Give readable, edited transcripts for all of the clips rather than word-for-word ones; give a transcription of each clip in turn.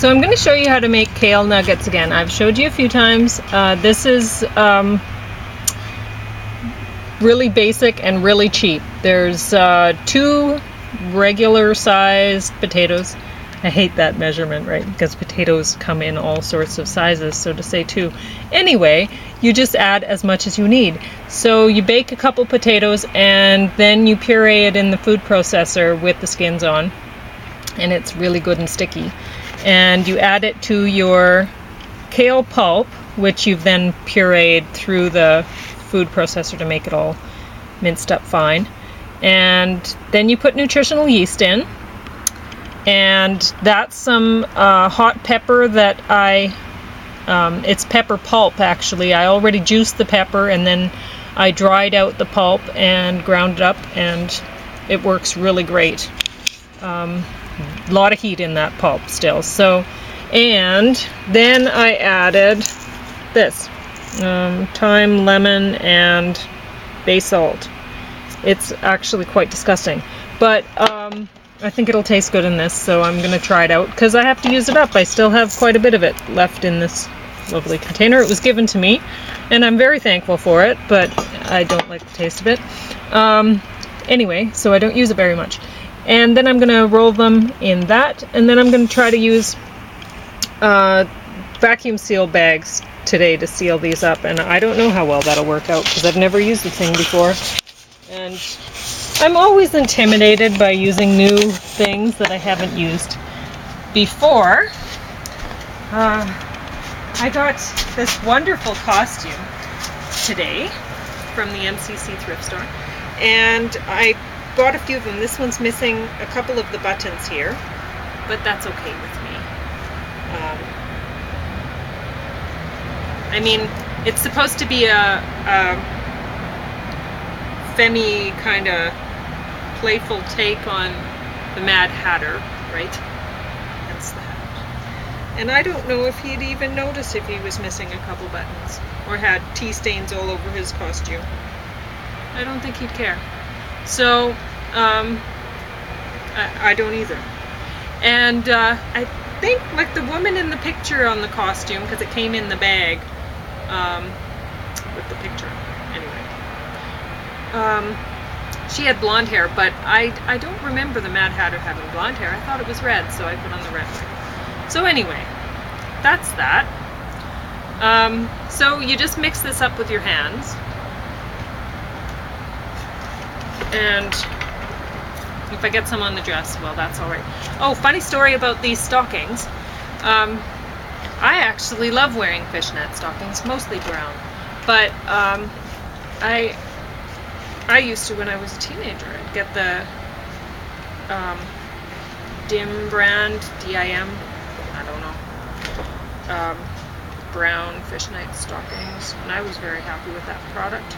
So I'm going to show you how to make kale nuggets again. I've showed you a few times. This is really basic and really cheap. There's 2 regular sized potatoes. I hate that measurement, right? Because potatoes come in all sorts of sizes, so to say 2. Anyway, you just add as much as you need. So you bake a couple potatoes and then you puree it in the food processor with the skins on. And it's really good and sticky. And you add it to your kale pulp, which you've then pureed through the food processor to make it all minced up fine. And then you put nutritional yeast in. And that's some hot pepper that it's pepper pulp actually. I already juiced the pepper and then I dried out the pulp and ground it up, and it works really great. A lot of heat in that pulp still. So, and then I added this thyme, lemon, and bay salt. It's actually quite disgusting, but I think it'll taste good in this, so I'm going to try it out because I have to use it up. I still have quite a bit of it left in this lovely container. It was given to me, and I'm very thankful for it, but I don't like the taste of it. Anyway, so I don't use it very much. And then I'm going to roll them in that, and then I'm going to try to use vacuum seal bags today to seal these up, and I don't know how well that'll work out because I've never used the thing before. And I'm always intimidated by using new things that I haven't used before. I got this wonderful costume today from the MCC thrift store, and I bought a few of them. This one's missing a couple of the buttons here, but that's okay with me. I mean, it's supposed to be a femi kind of playful take on the Mad Hatter, right? That's the hat. And I don't know if he'd even notice if he was missing a couple buttons or had tea stains all over his costume. I don't think he'd care. So, I don't either. And I think, like the woman in the picture on the costume, because it came in the bag with the picture, anyway. She had blonde hair, but I don't remember the Mad Hatter having blonde hair. I thought it was red, so I put on the red one. So anyway, that's that. So you just mix this up with your hands. And if I get some on the dress, well, that's all right. Oh, funny story about these stockings. I actually love wearing fishnet stockings, mostly brown. But I used to when I was a teenager. I'd get the DIM brand, D-I-M, I don't know, brown fishnet stockings, and I was very happy with that product.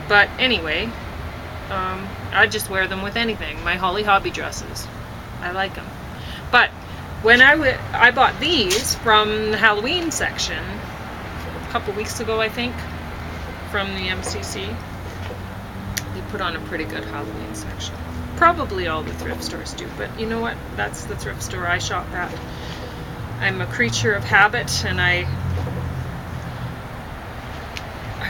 But anyway, I just wear them with anything. My Holly Hobby dresses, I like them. But when I bought these from the Halloween section a couple weeks ago, I think, from the MCC. They put on a pretty good Halloween section. Probably all the thrift stores do, but you know what? That's the thrift store I shop at. I'm a creature of habit, and I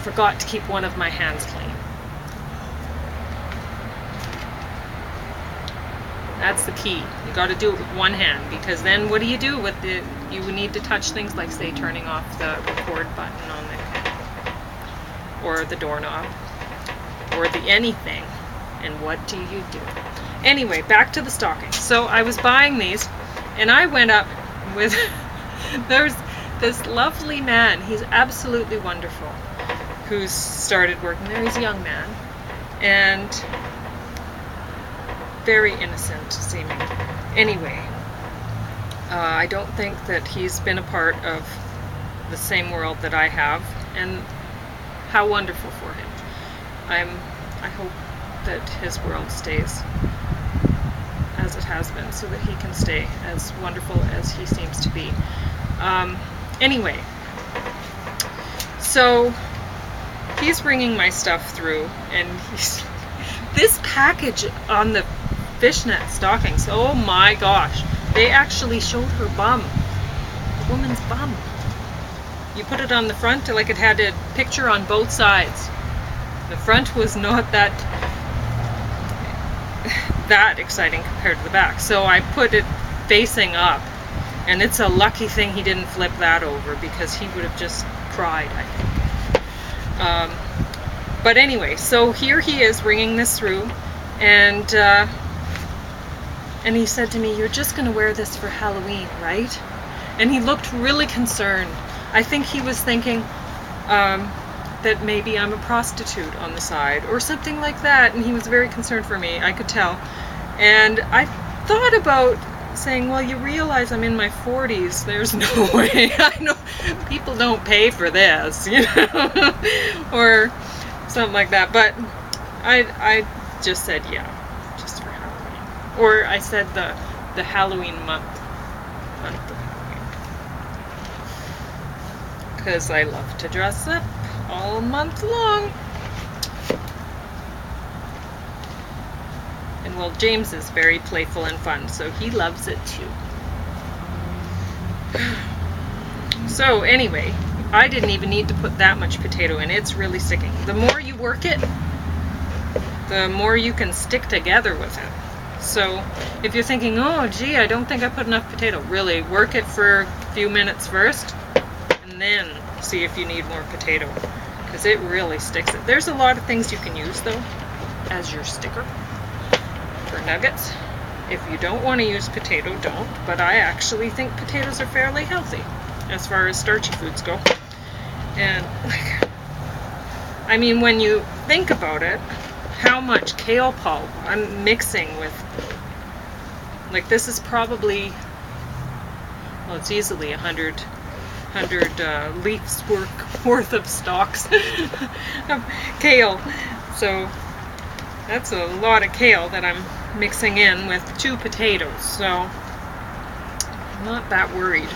forgot to keep one of my hands clean. That's the key. You got to do it with one hand, because then what do you do with the? You need to touch things like, say, turning off the record button on the or the doorknob, or the anything, and what do you do? Anyway, back to the stockings. So I was buying these, and I went up with, there's this lovely man, he's absolutely wonderful, who's started working there. He's a young man, and very innocent seeming. Anyway, I don't think that he's been a part of the same world that I have, and how wonderful for him. I hope that his world stays as it has been, so that he can stay as wonderful as he seems to be. Anyway, so he's bringing my stuff through, and this package on the fishnet stockings, oh my gosh, They actually showed her bum, the woman's bum. You put it on the front, like it had a picture on both sides. The front was not that exciting compared to the back. So I put it facing up, and it's a lucky thing he didn't flip that over, because he would have just cried, I think. But anyway, so here he is ringing this through, and he said to me, "You're just going to wear this for Halloween, right?" And he looked really concerned. I think he was thinking that maybe I'm a prostitute on the side or something like that, and he was very concerned for me, I could tell. And I thought about saying, well, you realize I'm in my 40s, there's no way. I know people don't pay for this, you know, or something like that. But I just said, yeah, just for Halloween. Or I said the Halloween month of Halloween. Because I love to dress up all month long. And well, James is very playful and fun, so he loves it too. So anyway, I didn't even need to put that much potato in. It's really sticking. The more you work it, the more you can stick together with it. So if you're thinking, oh gee, I don't think I put enough potato, really work it for a few minutes first, and then see if you need more potato, because it really sticks it. There's a lot of things you can use though as your sticker for nuggets. If you don't want to use potato, don't, but I actually think potatoes are fairly healthy as far as starchy foods go. And I mean, when you think about it, how much kale pulp I'm mixing with, like, this is probably, well, it's easily 100 leaves worth of stalks of kale. So that's a lot of kale that I'm mixing in with 2 potatoes. So I'm not that worried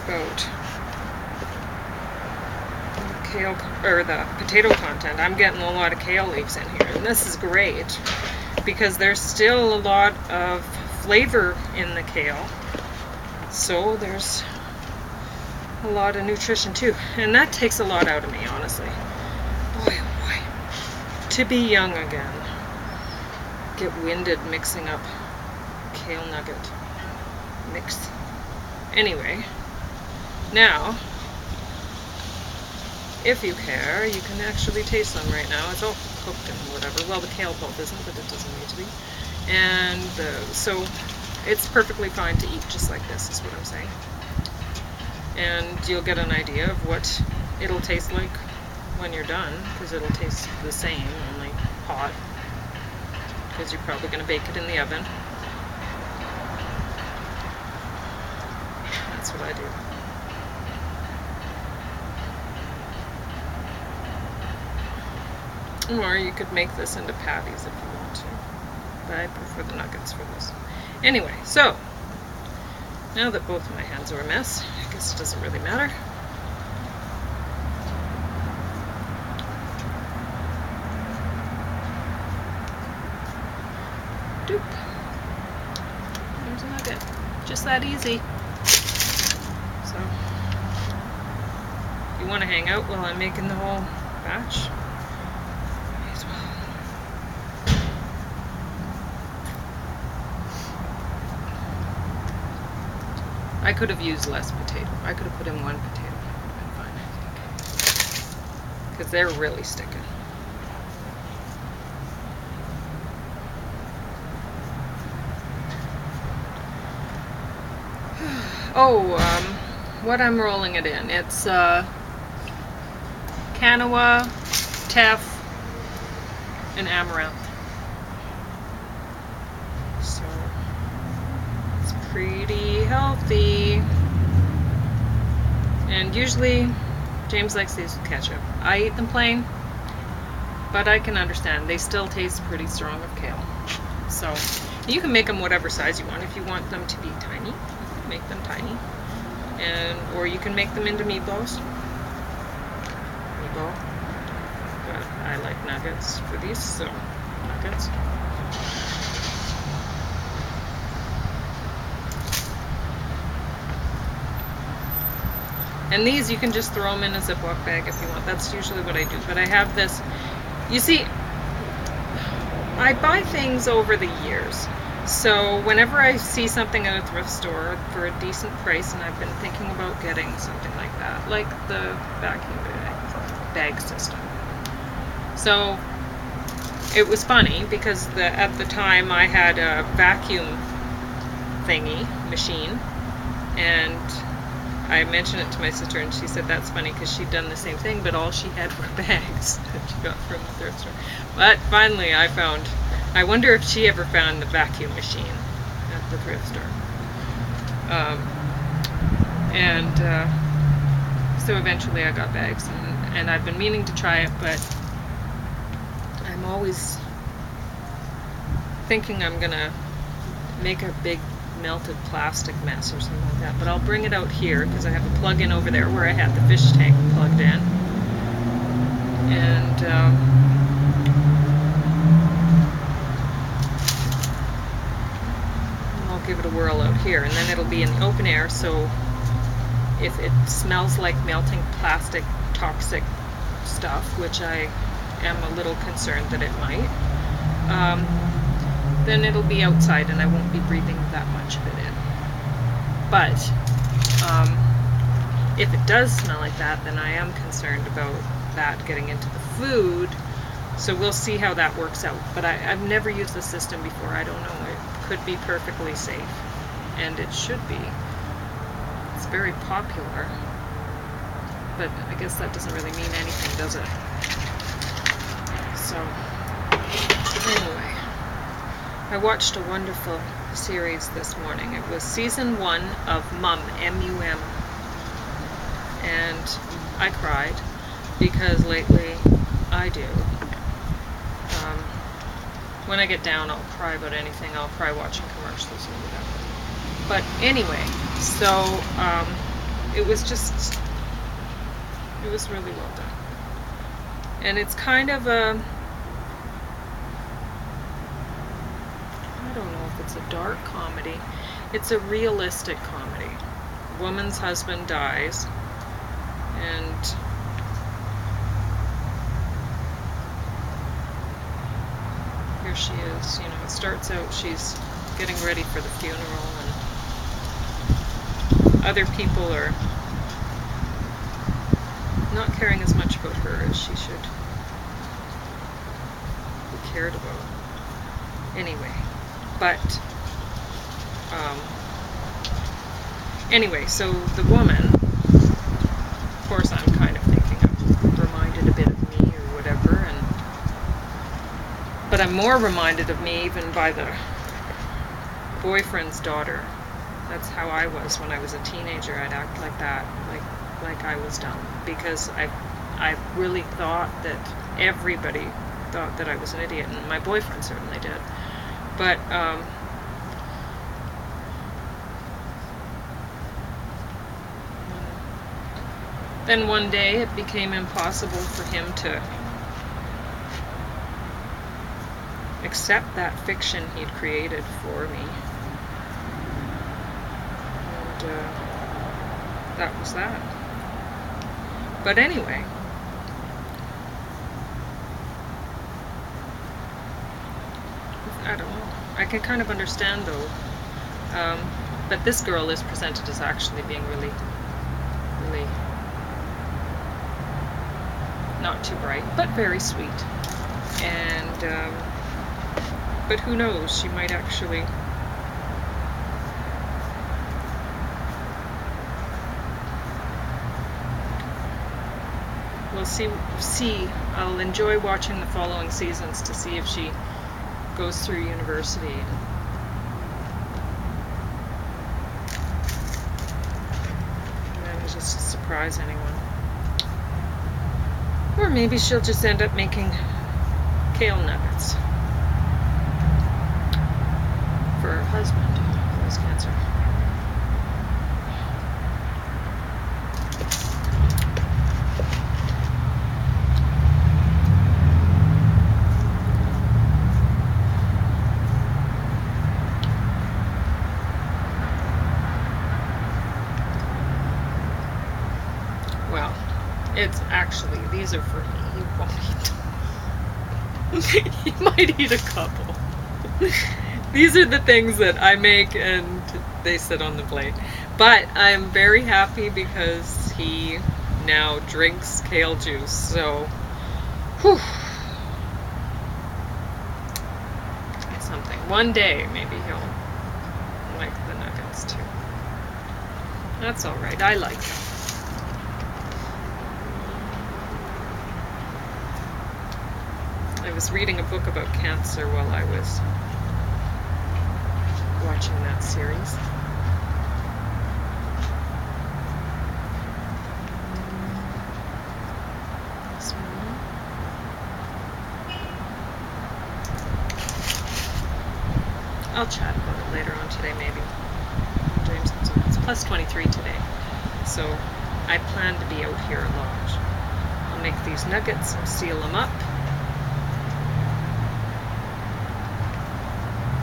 about the kale or the potato content. I'm getting a lot of kale leaves in here, and this is great because there's still a lot of flavor in the kale. So there's a lot of nutrition too, and that takes a lot out of me, honestly. Boy, oh boy, to be young again. Get winded mixing up kale nugget mix. Anyway, now, if you care, you can actually taste them right now. It's all cooked and whatever. Well, the kale pulp isn't, but it doesn't need to be. And so it's perfectly fine to eat just like this, is what I'm saying. And you'll get an idea of what it'll taste like when you're done, because it'll taste the same, only hot, because you're probably going to bake it in the oven. That's what I do. Or you could make this into patties if you want to, but I prefer the nuggets for this. Anyway, so now that both of my hands are a mess, I guess it doesn't really matter. Doop. There's a nugget. Just that easy. So, if you want to hang out while I'm making the whole batch, may as well. I could have used less potato. I could have put in 1 potato. It would have been fine, I think. Because they're really sticking. Oh, what I'm rolling it in. It's quinoa, teff, and amaranth. So it's pretty healthy. And usually James likes these with ketchup. I eat them plain, but I can understand. They still taste pretty strong of kale. So you can make them whatever size you want. If you want them to be tiny, make them tiny, or you can make them into meatballs. Meatball. But I like nuggets for these, so nuggets. And these you can just throw them in a Ziploc bag if you want. That's usually what I do. But I have this, you see, I buy things over the years. So whenever I see something at a thrift store for a decent price, and I've been thinking about getting something like that, like the vacuum bag system. So it was funny because at the time I had a vacuum machine, and I mentioned it to my sister, and she said that's funny because she'd done the same thing, but all she had were bags that she got from the thrift store. But finally I wonder if she ever found the vacuum machine at the thrift store. So eventually I got bags, and I've been meaning to try it, but I'm always thinking I'm gonna make a big melted plastic mess or something like that. But I'll bring it out here because I have a plug-in over there where I had the fish tank plugged in, and I'll give it a whirl out here, and then it'll be in the open air, so if it smells like melting plastic toxic stuff, which I am a little concerned that it might, then it'll be outside and I won't be breathing that much of it in. But if it does smell like that, then I am concerned about that getting into the food. So we'll see how that works out. But I've never used the system before. I don't know. It could be perfectly safe, and it should be. It's very popular, but I guess that doesn't really mean anything, does it? So anyway, I watched a wonderful series this morning. It was season 1 of Mum, M-U-M, and I cried because lately I do. When I get down, I'll cry about anything. I'll cry watching commercials or whatever. But anyway, so it was really well done. And it's kind of a, I don't know if it's a dark comedy. It's a realistic comedy. A woman's husband dies, and here she is. It starts out she's getting ready for the funeral, and other people are not caring as much about her as she should be cared about. Anyway, anyway, so the woman, of course I'm kind of thinking I'm reminded a bit of me or whatever, but I'm more reminded of me even by the boyfriend's daughter. That's how I was when I was a teenager. I'd act like that, like I was dumb, because I really thought that everybody thought that I was an idiot, and my boyfriend certainly did. But then one day it became impossible for him to accept that fiction he'd created for me. And that was that. But anyway, I don't know. I can kind of understand though. But this girl is presented as actually being really, really not too bright, but very sweet. And but who knows? She might actually we'll see. I'll enjoy watching the following seasons to see if she goes through university and then just surprise anyone. Or maybe she'll just end up making kale nuggets for her husband who has cancer. It's actually, these are for me. You won't eat them. You might eat a couple. These are the things that I make and they sit on the plate. But I'm very happy because he now drinks kale juice, so whew. Something. One day maybe he'll like the nuggets too. That's alright, I like them. I was reading a book about cancer while I was watching that series. This one. I'll chat about it later on today, maybe. James, it's plus 23 today, so I plan to be out here a lot. I'll make these nuggets, seal them up.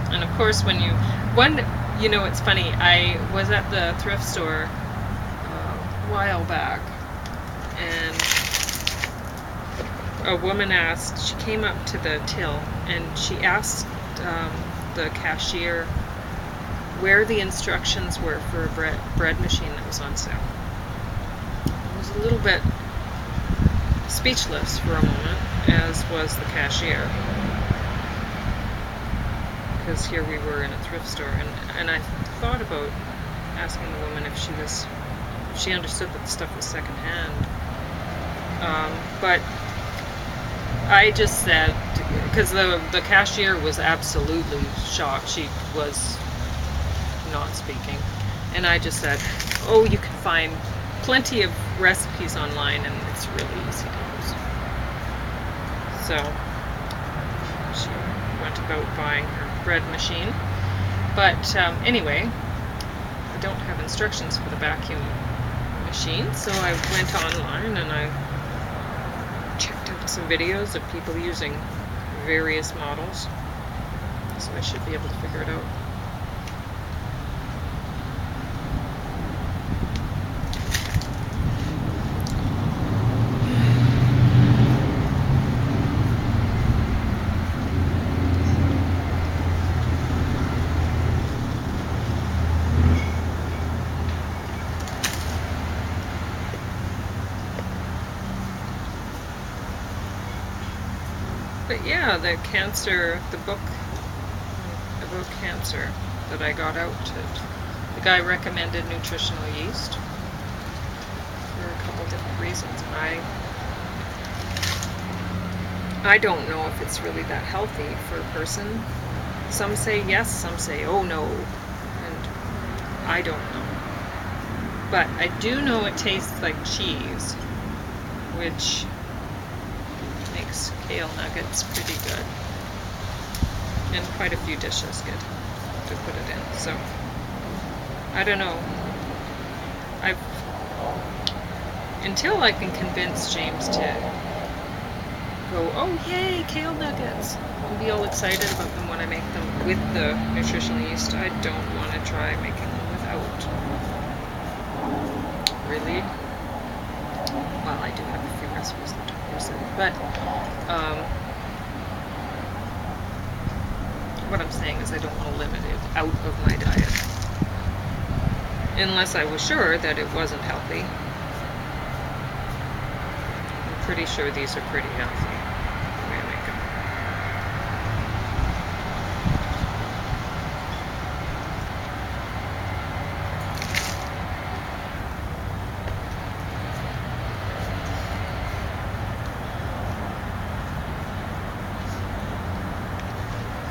And of course, you know, it's funny, I was at the thrift store a while back, and a woman asked, she came up to the till, and she asked the cashier where the instructions were for a bread machine that was on sale. I was a little bit speechless for a moment, as was the cashier. Because here we were in a thrift store, and I thought about asking the woman if she understood that the stuff was secondhand. But I just said, because the cashier was absolutely shocked. She was not speaking. And I just said, oh, you can find plenty of recipes online, and it's really easy to use. So she went about buying her bread machine. But anyway, I don't have instructions for the vacuum machine, so I went online and I checked out some videos of people using various models, so I should be able to figure it out. But yeah, the book about cancer that I got out, the guy recommended nutritional yeast for a couple different reasons. I don't know if it's really that healthy for a person. Some say yes, some say oh no, and I don't know. But I do know it tastes like cheese, which makes kale nuggets pretty good, and quite a few dishes get to put it in. So I don't know. Until I can convince James to go, oh yay, kale nuggets, and be all excited about them when I make them with the nutritional yeast, I don't want to try making them without. Really? Well, I do have a few recipes that don't use it, but what I'm saying is I don't want to limit it out of my diet, unless I was sure that it wasn't healthy. I'm pretty sure these are pretty healthy. The way I make them.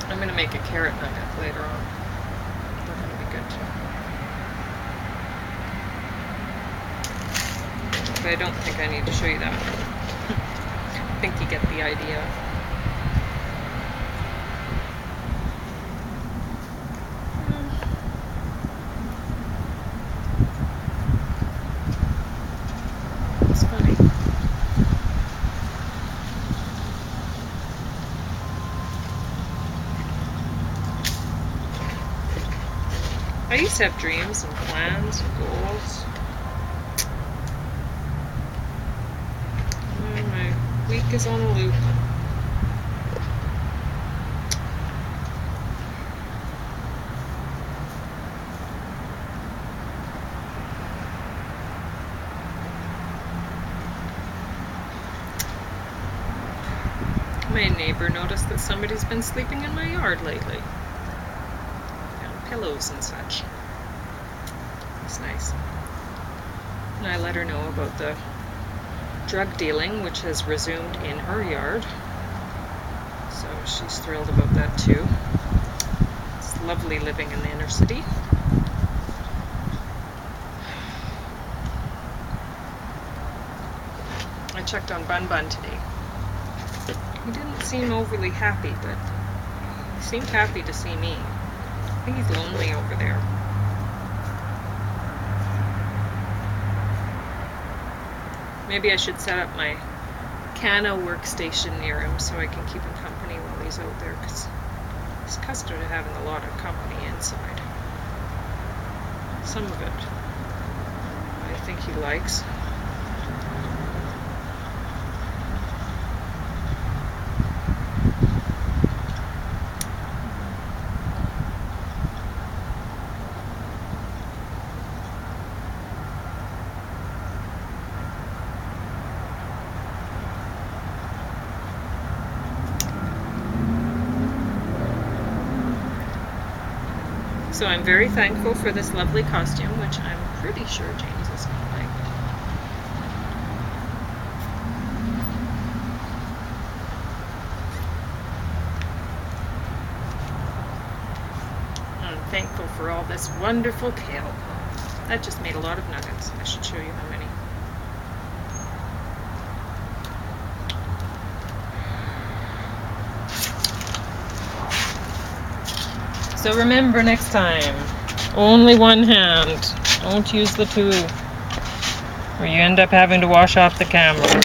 I'm going to make a carrot nugget later on. They're going to be good too. But I don't think I need to show you that. I think you get the idea. It's funny. I used to have dreams and plans and goals. Week is on a loop. My neighbor noticed that somebody's been sleeping in my yard lately. Found pillows and such. It's nice. And I let her know about the drug dealing, which has resumed in her yard. So she's thrilled about that too. It's lovely living in the inner city. I checked on Bun Bun today. He didn't seem overly happy, but he seemed happy to see me. I think he's lonely over there. Maybe I should set up my Cano workstation near him so I can keep him company while he's out there, because he's accustomed to having a lot of company inside. Some of it I think he likes. So I'm very thankful for this lovely costume, which I'm pretty sure James is going to like. I'm thankful for all this wonderful kale. That just made a lot of nuggets. I should show you how many. So remember next time, only one hand. Don't use the two, or you end up having to wash off the camera.